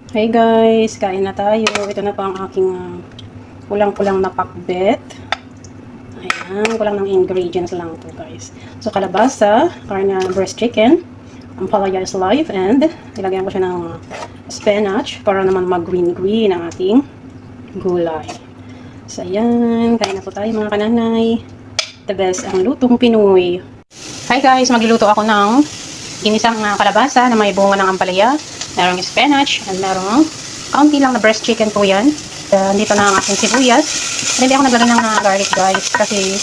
Hey guys, kain na tayo. Ito na po ang aking kulang-kulang na pakbet. Ayan, kulang ng ingredients lang to guys. So kalabasa, karna breast chicken, ampalaya is live, and ilagyan ko siya ng spinach para naman mag-green-green ang ating gulay. So ayan, kain na po tayo mga kananay. The best ang lutong Pinoy. Hi guys, magluluto ako ng inisang kalabasa na may bunga ng ampalaya. Merong spinach, and merong kaunti lang na breast chicken po yan. Dito na ang ating sibuyas. And hindi ako naglagay ng garlic guys, kasi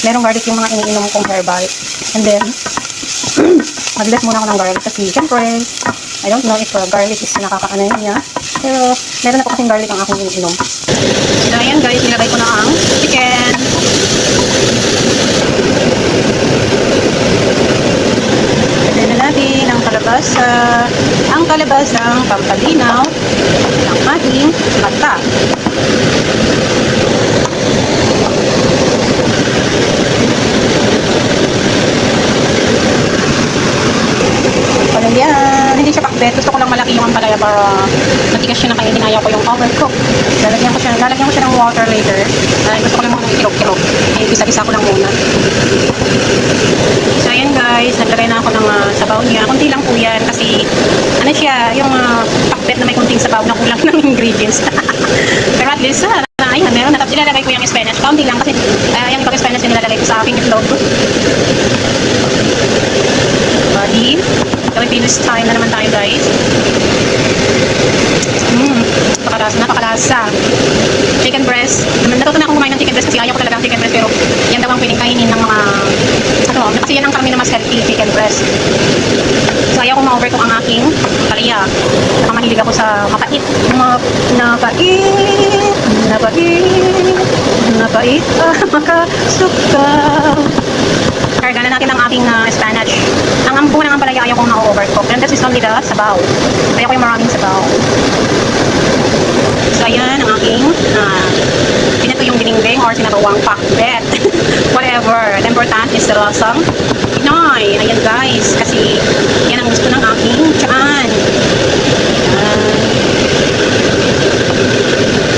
merong garlic yung mga iniinom kong herbal. And then, mag-less muna ako ng garlic kasi syempre, I don't know if garlic is nakakaano niya. Pero, meron na po kasing garlic ang aking iniinom. So, ayan guys, nilagay ko na ang chicken. Lagyan na natin ang kalabasa. Ang kalabasang pampalinaw ng ating mata. Yan. Hindi siya pakbet. Gusto ko lang malaki yung ampalaya para matigas siya na kaya hinaya ko yung overcook. Lalagyan ko siya ng water later. Gusto ko lang muna ikilog-kilog. Isa-isa ko lang muna. So ayan guys, naglagay na ako ng sabaw niya. Kunti lang po yan kasi ano siya, yung pakbet na may kunting sabaw na kulang ng ingredients. Pero at least, ayun, meron na. Tapos ilalagay ko yung spinach. Kaunti lang kasi yung ibang spinach yung nilalagay ko sa aking itlog. Body. Kami Venus time na naman tayo guys. Napakalasa. Chicken breast. Natuto na akong kumain ng chicken breast kasi ayaw ko talaga ng chicken breast, pero yan daw ang pwedeng kainin ng mga kasi yan ang karami na mas healthy, chicken breast. So ayaw kong ma-overcook ang aking palaya. Nakamahilig ako sa mapait. Napait makasuka. Karga na natin ang aking spinach. Ang ampo ng ampalaya ayaw kong na-overcook. And this is only the sabaw. Ayaw ko yung maraming sabaw. So ayan ang aking pinito yung biningbing or sinabawang pakbet. Whatever. The important is the lasang Pinoy. Ayan guys. Kasi yan ang gusto ng aking tiyan.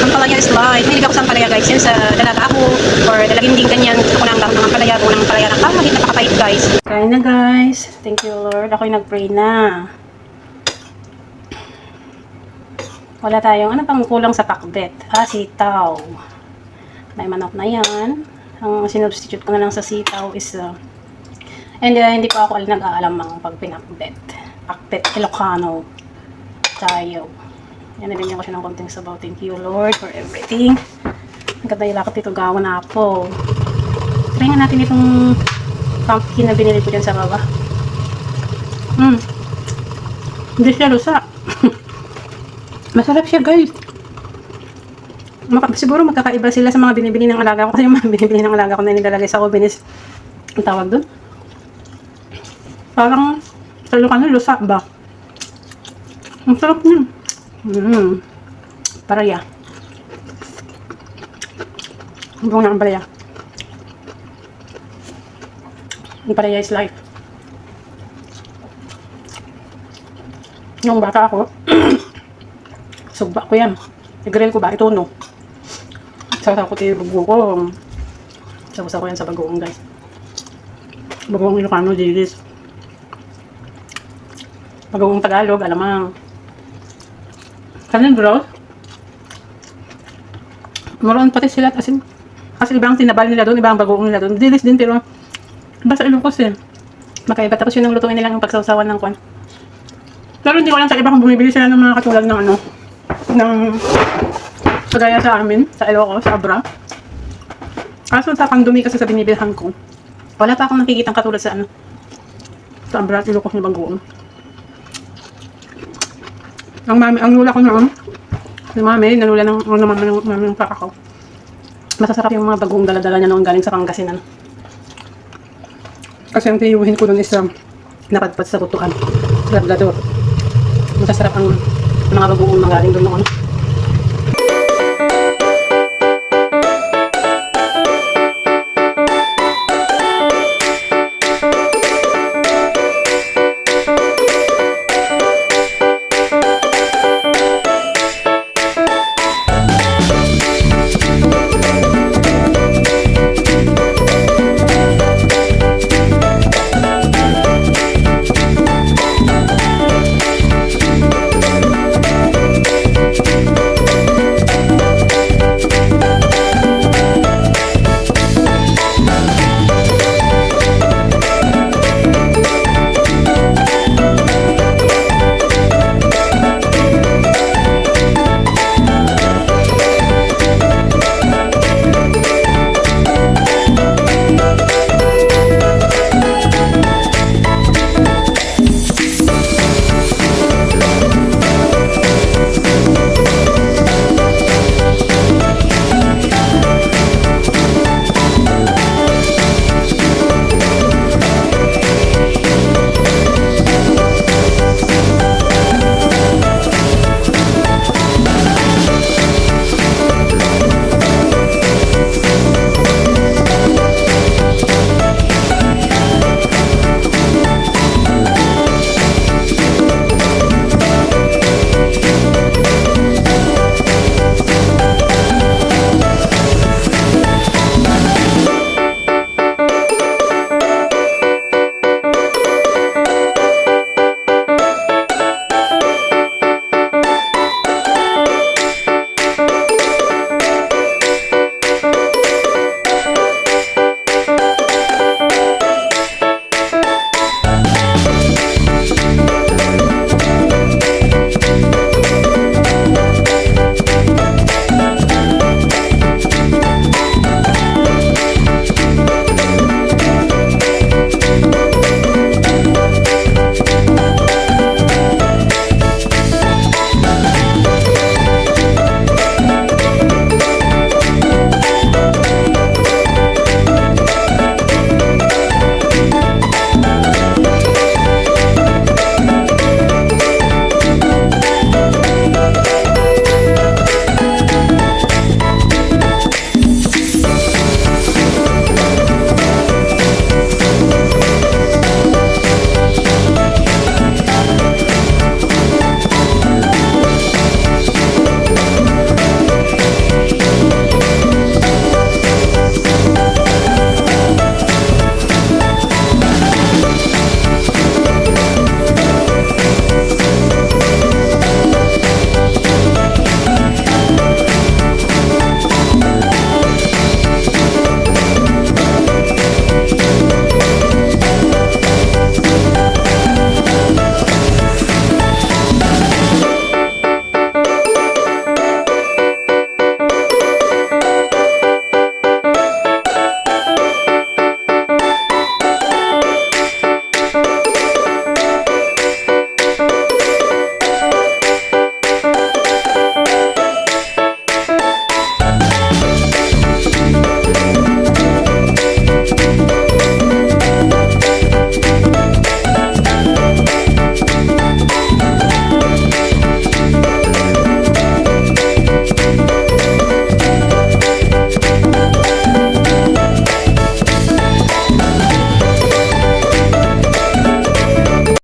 Ampalaya is live. Mahilig ako sa ampalaya guys. Yan sa dalaga ako or dalagin din ganyan. Gusto ko lang ng ampalaya. Buong ng ampalaya lang. Kahit napakapait guys. Kain na guys. Thank you Lord. Ako'y nag-pray na. Wala tayong ano pang kulang sa pakbet. Sitaw. May manok na yan. Ang sinubstitute ko na lang sa sitaw is hindi pa ako nag-aalam ang pagpinakbet. Pakbet Ilocano tayo. Yan, nabigyan ko siya ng konting sabaw. Thank you Lord for everything. Ang ganda yung lakot ito. Gawa na ako. Try nga natin itong pumpkin na binili ko dyan sa baba. Hindi siya lusa. Masarap siya guys. Siguro magkakaiba sila sa mga binibili ng alaga ko. Kasi yung mga binibili ng alaga ko na nilalagay sa oven is ang tawag doon. Parang sa Ilocano lusa ba? Ang sarap niya. Paraya. Buong na ang paraya. Ang paraya is life. Nung bata ako, sugba ko yan. I-grill ko ba? Ito no. Sarap ko tayo bugo ko. Sabusa ko yan sa bagoong guys. Bagoong Ilocano, dilis. Bagoong Tagalog, alamang. Kanin bro. Maroon pati sila kasi ibang tinabal nila doon, ibang bagoong nila doon. Dilis din pero basta Ilocos eh. Makaiba. Tapos yun ang lutuin nila yung pagsawsawan ng kwan. Pero hindi ko lang sa iba kung bumibili sila ng mga katulad ng ng kagaya sa amin, sa Ilocos, sa Abra. Kaso sa pandumi kasi sa binibilhan ko, wala pa akong nakikitang katulad sa sa Abra at Ilocos na bagoong. Ang lula ko noon, si mami, nalula ng mami ng paka ko. Masasarap yung mga bagoong dala-dala niya noon galing sa Pangasinan. Kasi ang tiyuhin ko doon is napadpad sa tutuan. Labrador. Masasarap ang mga bagoong na galing doon noon.